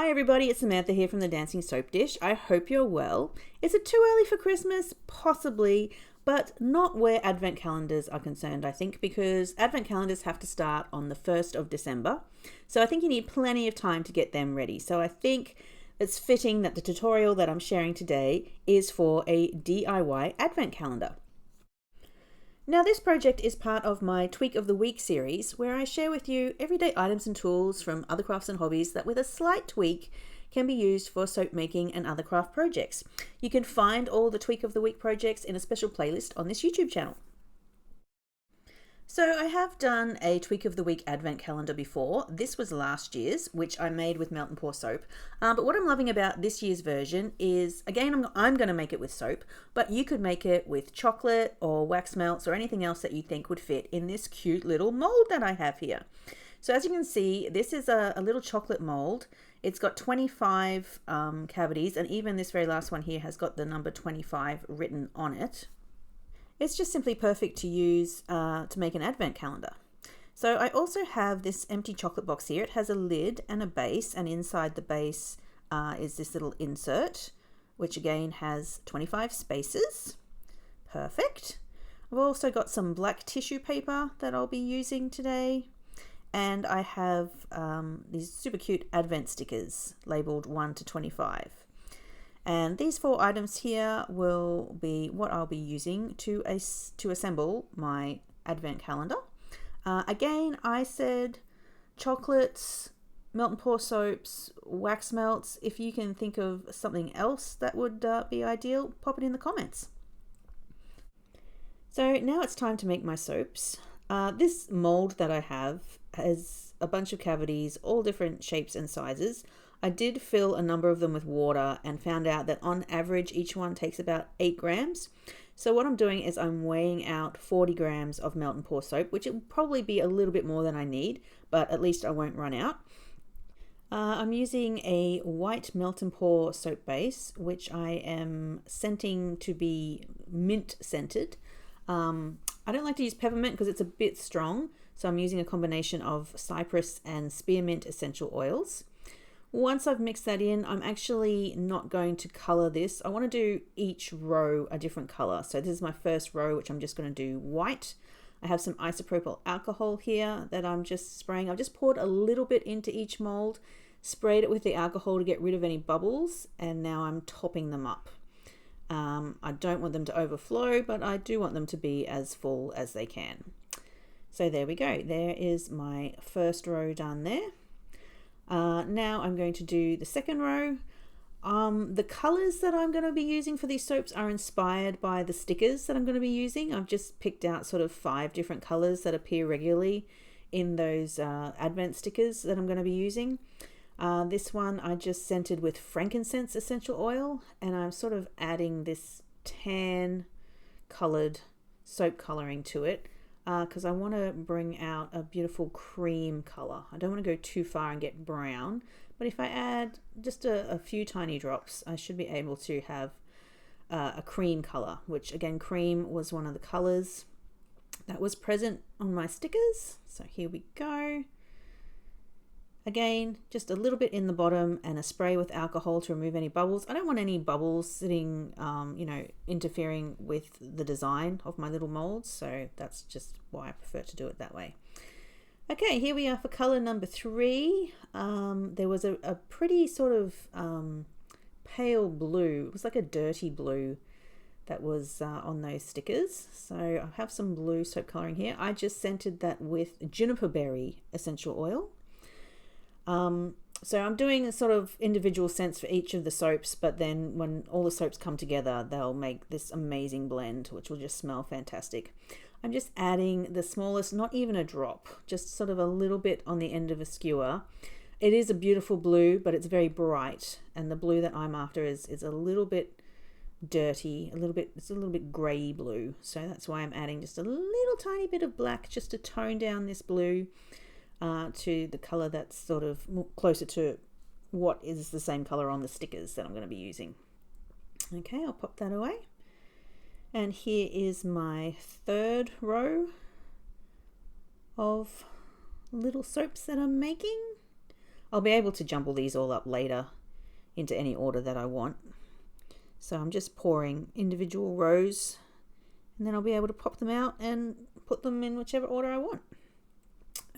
Hi everybody, it's Samantha here from the Dancing Soap Dish. I hope you're well. Is it too early for Christmas? Possibly, but not where advent calendars are concerned, I think, because advent calendars have to start on the 1st of December. So I think you need plenty of time to get them ready. So I think it's fitting that the tutorial that I'm sharing today is for a DIY advent calendar. Now this project is part of my Tweak of the Week series, where I share with you everyday items and tools from other crafts and hobbies that with a slight tweak can be used for soap making and other craft projects. You can find all the Tweak of the Week projects in a special playlist on this YouTube channel. So I have done a Tweak of the Week advent calendar before. This was last year's, which I made with Melt and Pour soap. But what I'm loving about this year's version is, again, I'm going to make it with soap, but you could make it with chocolate or wax melts or anything else that you think would fit in this cute little mold that I have here. So as you can see, this is a little chocolate mold. It's got 25 cavities, and even this very last one here has got the number 25 written on it. It's just simply perfect to use to make an advent calendar. So I also have this empty chocolate box here. It has a lid and a base, and inside the base is this little insert, which again has 25 spaces. Perfect. I've also got some black tissue paper that I'll be using today. And I have these super cute advent stickers labeled 1 to 25. And these 4 items here will be what I'll be using to assemble my advent calendar. Again, I said chocolates, melt and pour soaps, wax melts. If you can think of something else that would be ideal, pop it in the comments. So now it's time to make my soaps. This mold that I have has a bunch of cavities, all different shapes and sizes. I did fill a number of them with water and found out that on average each one takes about 8 grams. So what I'm doing is I'm weighing out 40 grams of melt and pour soap, which will probably be a little bit more than I need, but at least I won't run out. I'm using a white melt and pour soap base, which I am scenting to be mint scented. I don't like to use peppermint because it's a bit strong, so I'm using a combination of Cypress and Spearmint essential oils. Once I've mixed that in, I'm actually not going to color this. I want to do each row a different color. So this is my first row, which I'm just going to do white. I have some isopropyl alcohol here that I'm just spraying. I've just poured a little bit into each mold, sprayed it with the alcohol to get rid of any bubbles, and now I'm topping them up. I don't want them to overflow, but I do want them to be as full as they can. So there we go. There is my first row done there. Now I'm going to do the second row. The colors that I'm going to be using for these soaps are inspired by the stickers that I'm going to be using. I've just picked out sort of 5 different colors that appear regularly in those advent stickers that I'm going to be using. This one I just scented with frankincense essential oil, and I'm sort of adding this tan colored soap coloring to it. Because I want to bring out a beautiful cream color. I don't want to go too far and get brown, but if I add just a few tiny drops, I should be able to have a cream color, which again, cream was one of the colors that was present on my stickers. So here we go. Again, just a little bit in the bottom and a spray with alcohol to remove any bubbles. I don't want any bubbles sitting, interfering with the design of my little molds. So that's just why I prefer to do it that way. Okay, here we are for color number 3. There was a pretty sort of pale blue. It was like a dirty blue that was on those stickers. So I have some blue soap coloring here. I just scented that with Juniper berry essential oil. So I'm doing a sort of individual scents for each of the soaps, but then when all the soaps come together, they'll make this amazing blend, which will just smell fantastic. I'm just adding the smallest, not even a drop, just sort of a little bit on the end of a skewer. It is a beautiful blue, but it's very bright, and the blue that I'm after is a little bit dirty, it's a little bit grey blue. So that's why I'm adding just a little tiny bit of black just to tone down this blue. To the color that's sort of closer to what is the same color on the stickers that I'm going to be using. Okay, I'll pop that away. And here is my third row of little soaps that I'm making. I'll be able to jumble these all up later into any order that I want. So I'm just pouring individual rows, and then I'll be able to pop them out and put them in whichever order I want.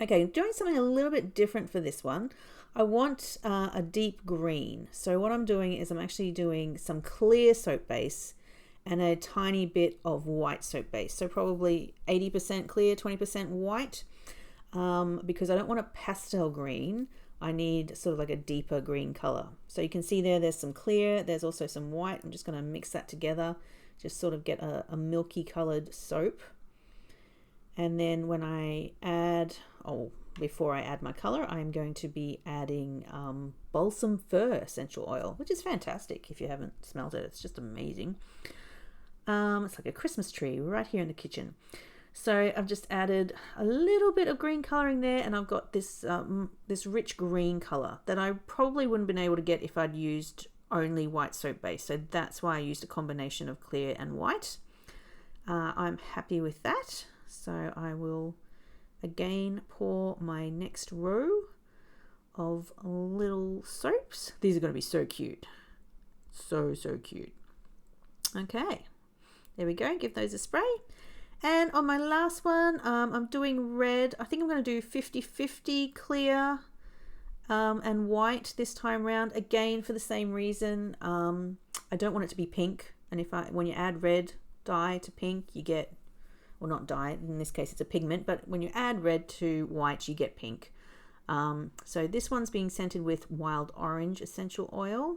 Okay, doing something a little bit different for this one. I want a deep green. So what I'm doing is I'm actually doing some clear soap base and a tiny bit of white soap base. So probably 80% clear, 20% white, because I don't want a pastel green. I need sort of like a deeper green color. So you can see there's some clear, there's also some white. I'm just going to mix that together, just sort of get a milky colored soap. And then when I add, before I add my color, I'm going to be adding Balsam Fir essential oil, which is fantastic. If you haven't smelled it, it's just amazing. It's like a Christmas tree right here in the kitchen. So I've just added a little bit of green coloring there, and I've got this this rich green color that I probably wouldn't have been able to get if I'd used only white soap base. So that's why I used a combination of clear and white. I'm happy with that. So I will again pour my next row of little soaps. These are going to be so cute. So cute. Okay, there we go. Give those a spray. And on my last one, I'm doing red. I think I'm going to do 50-50 clear and white this time around. Again, for the same reason. I don't want it to be pink. And when you add red dye to pink, you get, well, not dye, in this case it's a pigment, but when you add red to white, you get pink. So this one's being scented with wild orange essential oil.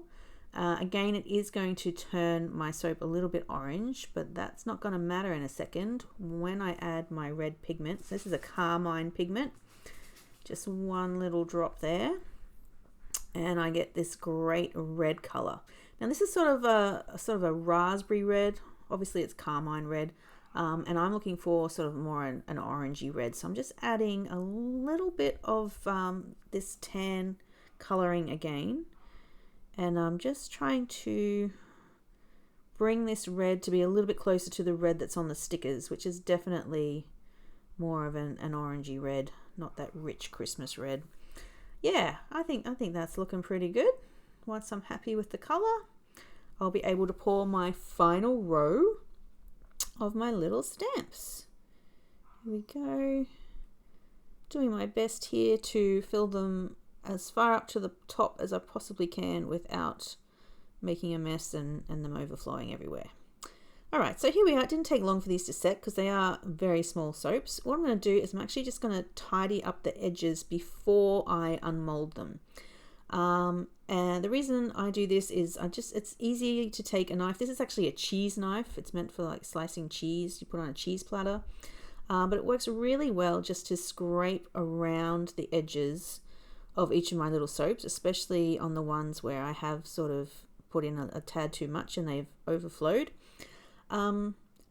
Again, it is going to turn my soap a little bit orange, but that's not going to matter in a second when I add my red pigment. So this is a carmine pigment, just one little drop there, and I get this great red color. Now this is sort of a raspberry red. Obviously it's carmine red, and I'm looking for sort of more an orangey red. So I'm just adding a little bit of this tan coloring again. And I'm just trying to bring this red to be a little bit closer to the red that's on the stickers, which is definitely more of an orangey red, not that rich Christmas red. Yeah, I think that's looking pretty good. Once I'm happy with the color, I'll be able to pour my final row of my little stamps. Here we go. Doing my best here to fill them as far up to the top as I possibly can without making a mess and them overflowing everywhere. Alright, so here we are. It didn't take long for these to set because they are very small soaps. What I'm going to do is I'm actually just going to tidy up the edges before I unmold them. And the reason I do this is it's easy to take a knife. This is actually a cheese knife. It's meant for like slicing cheese. You put on a cheese platter. But it works really well just to scrape around the edges of each of my little soaps, especially on the ones where I have sort of put in a tad too much and they've overflowed.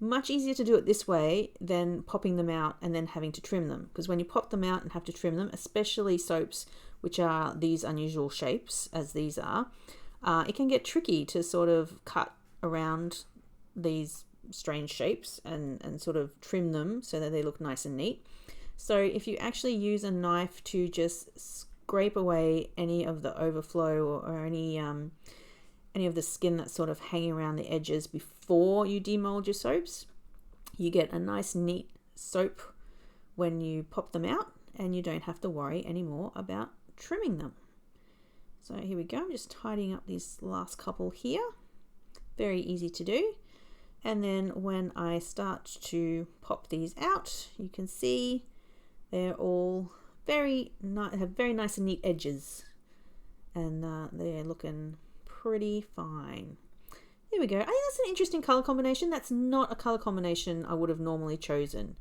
Much easier to do it this way than popping them out and then having to trim them, because when you pop them out and have to trim them, especially soaps which are these unusual shapes as these are, it can get tricky to sort of cut around these strange shapes and sort of trim them so that they look nice and neat. So if you actually use a knife to just scrape away any of the overflow or any of the skin that's sort of hanging around the edges before you demold your soaps, you get a nice neat soap when you pop them out, and you don't have to worry anymore about trimming them. So here we go. I'm just tidying up these last couple here. Very easy to do. And then when I start to pop these out, you can see they're all have very nice and neat edges, and they're looking pretty fine. There we go. I think that's an interesting color combination. That's not a color combination I would have normally chosen,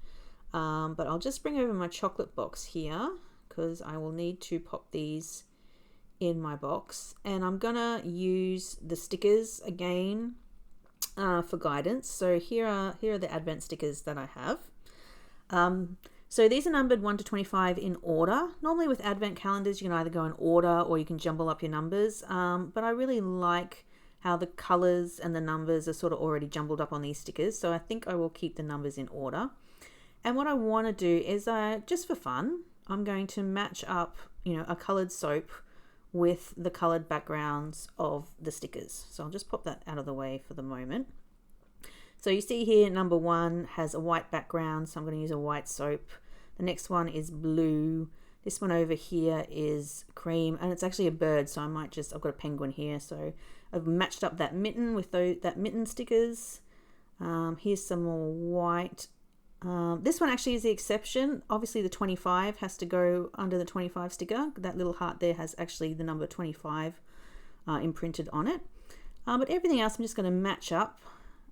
but I'll just bring over my chocolate box here because I will need to pop these in my box, and I'm gonna use the stickers again for guidance. So here are the advent stickers that I have. So these are numbered 1 to 25 in order. Normally with advent calendars, you can either go in order or you can jumble up your numbers. But I really like how the colors and the numbers are sort of already jumbled up on these stickers. So I think I will keep the numbers in order. And what I want to do is, just for fun, I'm going to match up, a colored soap with the colored backgrounds of the stickers. So I'll just pop that out of the way for the moment. So you see here, number 1 has a white background, so I'm going to use a white soap. The next one is blue. This one over here is cream, and it's actually a bird, so I might just, I've got a penguin here, so I've matched up that mitten with that mitten stickers. Here's some more white. This one actually is the exception. Obviously the 25 has to go under the 25 sticker. That little heart there has actually the number 25 imprinted on it. But everything else I'm just going to match up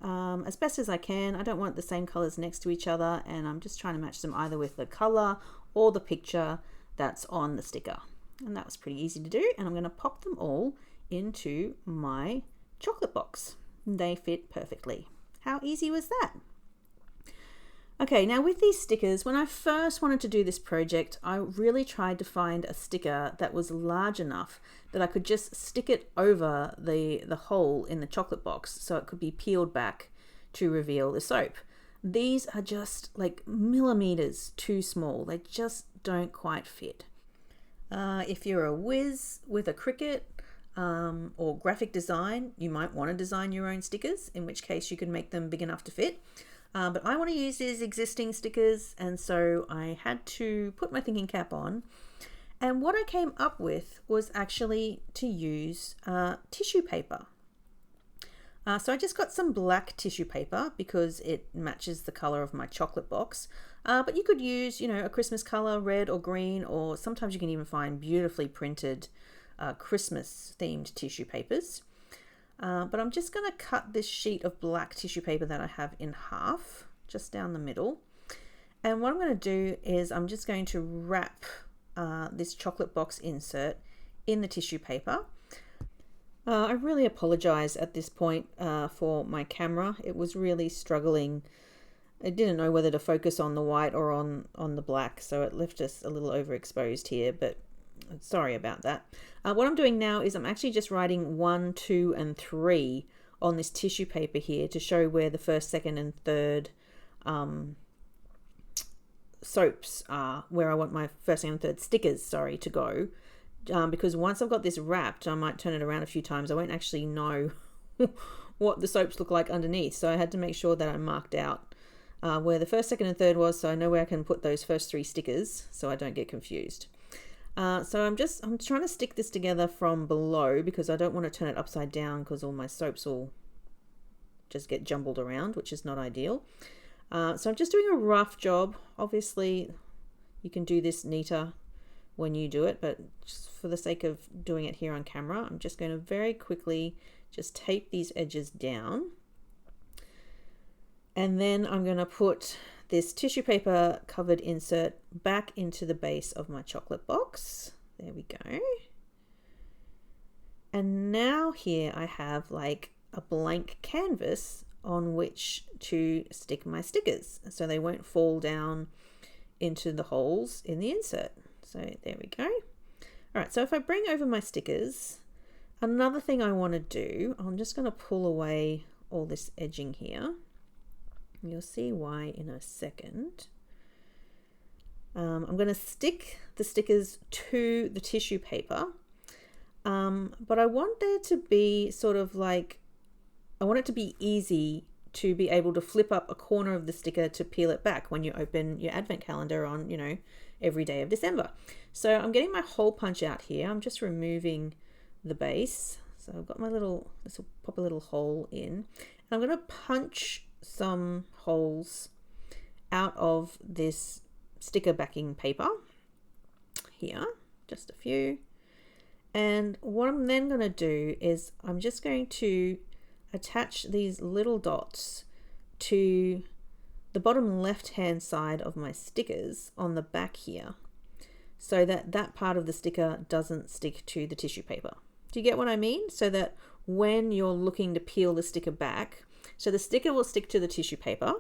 as best as I can. I don't want the same colors next to each other, and I'm just trying to match them either with the color or the picture that's on the sticker. And that was pretty easy to do, and I'm going to pop them all into my chocolate box. They fit perfectly. How easy was that? Okay, now with these stickers, when I first wanted to do this project, I really tried to find a sticker that was large enough that I could just stick it over the hole in the chocolate box so it could be peeled back to reveal the soap. These are just like millimeters too small. They just don't quite fit. If you're a whiz with a Cricut or graphic design, you might want to design your own stickers, in which case you can make them big enough to fit. But I want to use these existing stickers, and so I had to put my thinking cap on. And what I came up with was actually to use tissue paper. So I just got some black tissue paper because it matches the color of my chocolate box. But you could use, a Christmas color, red or green, or sometimes you can even find beautifully printed Christmas themed tissue papers. But I'm just going to cut this sheet of black tissue paper that I have in half, just down the middle. And what I'm going to do is I'm just going to wrap this chocolate box insert in the tissue paper. I really apologize at this point for my camera. It was really struggling. I didn't know whether to focus on the white or on the black, so it left us a little overexposed here, but sorry about that. What I'm doing now is I'm actually just writing 1, 2, and 3 on this tissue paper here to show where the first, second, and third soaps are, where I want my first, second, and third stickers, to go. Because once I've got this wrapped, I might turn it around a few times. I won't actually know what the soaps look like underneath. So I had to make sure that I marked out where the first, second, and third was, so I know where I can put those first 3 stickers so I don't get confused. So I'm trying to stick this together from below because I don't want to turn it upside down because all my soaps will just get jumbled around, which is not ideal. So I'm just doing a rough job. Obviously, you can do this neater when you do it, but just for the sake of doing it here on camera, I'm just going to very quickly just tape these edges down. And then I'm going to put this tissue paper covered insert back into the base of my chocolate box. There we go. And now here I have like a blank canvas on which to stick my stickers so they won't fall down into the holes in the insert. So there we go. All right, so if I bring over my stickers, another thing I want to do, I'm just going to pull away all this edging here. You'll see why in a second. I'm going to stick the stickers to the tissue paper, but I want there to be sort of like, I want it to be easy to be able to flip up a corner of the sticker to peel it back when you open your advent calendar on, every day of December. So I'm getting my hole punch out here. I'm just removing the base. So I've got my this will pop a little hole in. And I'm going to punch some holes out of this sticker backing paper here, just a few. And what I'm then going to do is I'm just going to attach these little dots to the bottom left hand side of my stickers on the back here so that that part of the sticker doesn't stick to the tissue paper. Do you get what I mean? So that when you're looking to peel the sticker back, so the sticker will stick to the tissue paper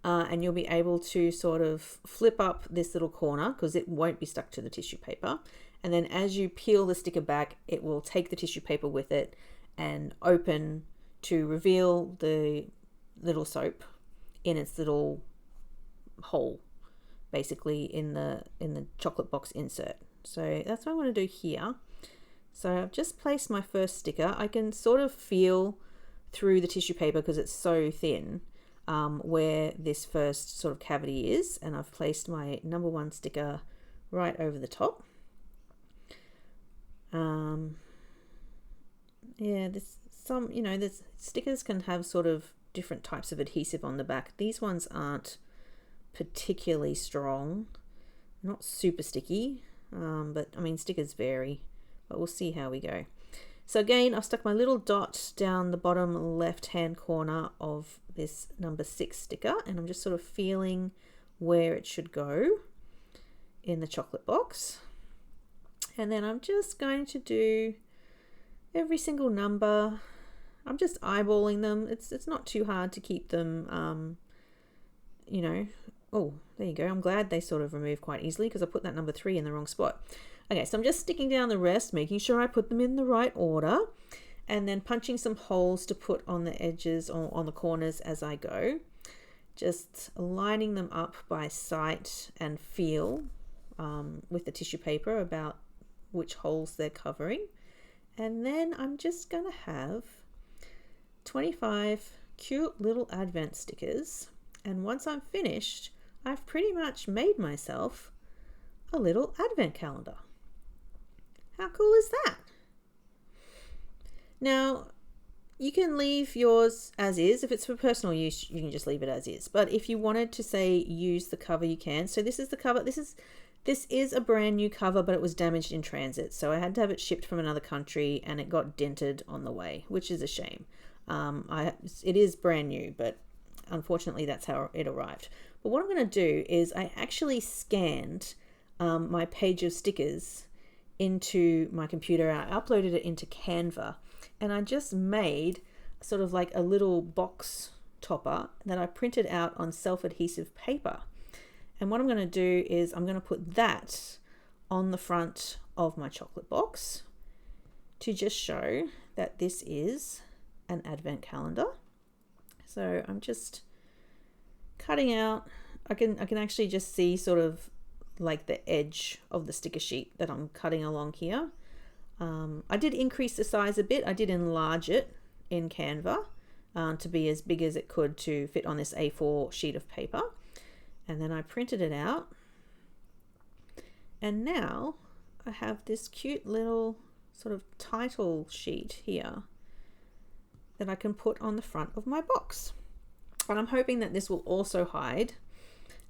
and you'll be able to sort of flip up this little corner because it won't be stuck to the tissue paper. And then as you peel the sticker back, it will take the tissue paper with it and open to reveal the little soap in its little hole, basically in the chocolate box insert. So that's what I'm going to do here. So I've just placed my first sticker. I can sort of feel through the tissue paper because it's so thin where this first sort of cavity is, and I've placed my number 1 sticker right over the top. Yeah, this this stickers can have sort of different types of adhesive on the back. These ones aren't particularly strong, not super sticky, but I mean stickers vary, but we'll see how we go. So again, I've stuck my little dot down the bottom left hand corner of this number 6 sticker, and I'm just sort of feeling where it should go in the chocolate box. And then I'm just going to do every single number. I'm just eyeballing them. It's not too hard to keep them, oh, there you go. I'm glad they sort of remove quite easily because I put that number 3 in the wrong spot. Okay, so I'm just sticking down the rest, making sure I put them in the right order, and then punching some holes to put on the edges or on the corners as I go. Just lining them up by sight and feel with the tissue paper about which holes they're covering. And then I'm just going to have 25 cute little advent stickers. And once I'm finished, I've pretty much made myself a little advent calendar. How cool is that? Now, you can leave yours as is. If it's for personal use, you can just leave it as is. But if you wanted to say use the cover, you can. So this is the cover. This is a brand new cover, but it was damaged in transit. So I had to have it shipped from another country, and it got dented on the way, which is a shame. It is brand new, but unfortunately that's how it arrived. But what I'm going to do is I actually scanned my page of stickers into my computer. I uploaded it into Canva, and I just made sort of like a little box topper that I printed out on self-adhesive paper. And what I'm going to do is I'm going to put that on the front of my chocolate box to just show that this is an advent calendar. So I'm just cutting out, I can actually just see sort of like the edge of the sticker sheet that I'm cutting along here. I did increase the size a bit. I did enlarge it in Canva to be as big as it could to fit on this A4 sheet of paper. And then I printed it out. And now I have this cute little sort of title sheet here that I can put on the front of my box. And I'm hoping that this will also hide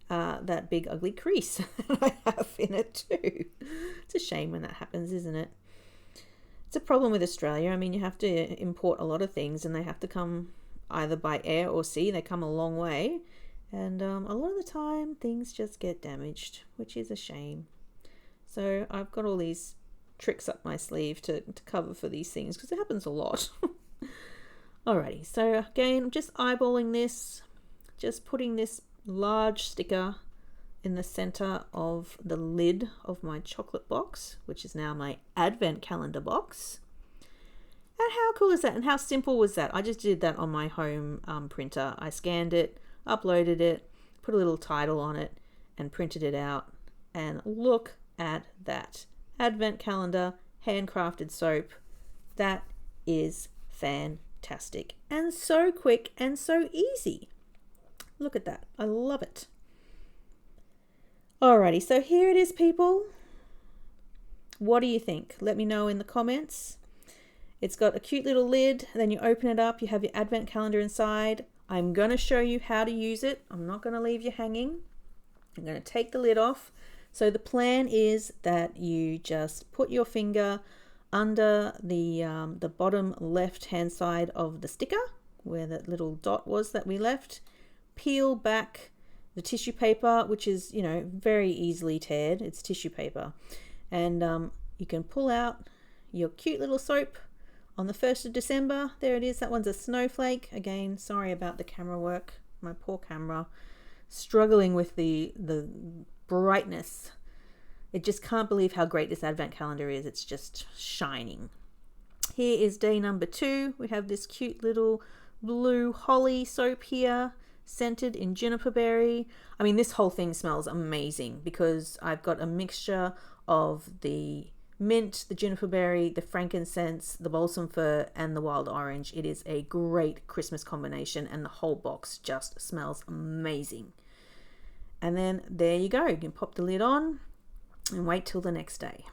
that big ugly crease that I have in it too. It's a shame when that happens, isn't it? It's a problem with Australia. I mean, you have to import a lot of things, and they have to come either by air or sea. They come a long way, and a lot of the time things just get damaged, which is a shame. So I've got all these tricks up my sleeve to cover for these things, because it happens a lot. Alrighty, so again, I'm just eyeballing this, just putting this large sticker in the center of the lid of my chocolate box, which is now my advent calendar box. And how cool is that? And how simple was that? I just did that on my home printer. I scanned it, uploaded it, put a little title on it, and printed it out. And look at that. Advent calendar, handcrafted soap. That is fantastic. And so quick and so easy. Look at that. I love it. Alrighty, so here it is, people. What do you think? Let me know in the comments. It's got a cute little lid, then you open it up, you have your advent calendar inside. I'm going to show you how to use it. I'm not going to leave you hanging. I'm going to take the lid off. So the plan is that you just put your finger under the bottom left hand side of the sticker, where that little dot was that we left. Peel back the tissue paper, which is, very easily teared. It's tissue paper. And you can pull out your cute little soap on the 1st of December. There it is. That one's a snowflake. Again, sorry about the camera work. My poor camera. Struggling with the brightness. It just can't believe how great this advent calendar is. It's just shining. Here is day number 2. We have this cute little blue holly soap here, scented in juniper berry. I mean, this whole thing smells amazing because I've got a mixture of the mint, the juniper berry, the frankincense, the balsam fir, and the wild orange. It is a great Christmas combination, and the whole box just smells amazing. And then there you go. You can pop the lid on and wait till the next day.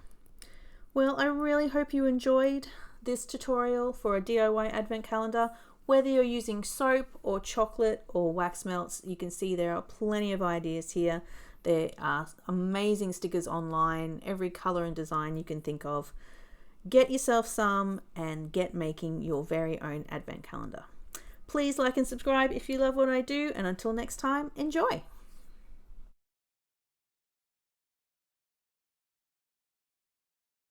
Well, I really hope you enjoyed this tutorial for a DIY advent calendar. Whether you're using soap or chocolate or wax melts, you can see there are plenty of ideas here. There are amazing stickers online, every color and design you can think of. Get yourself some and get making your very own advent calendar. Please like and subscribe if you love what I do, and until next time, enjoy.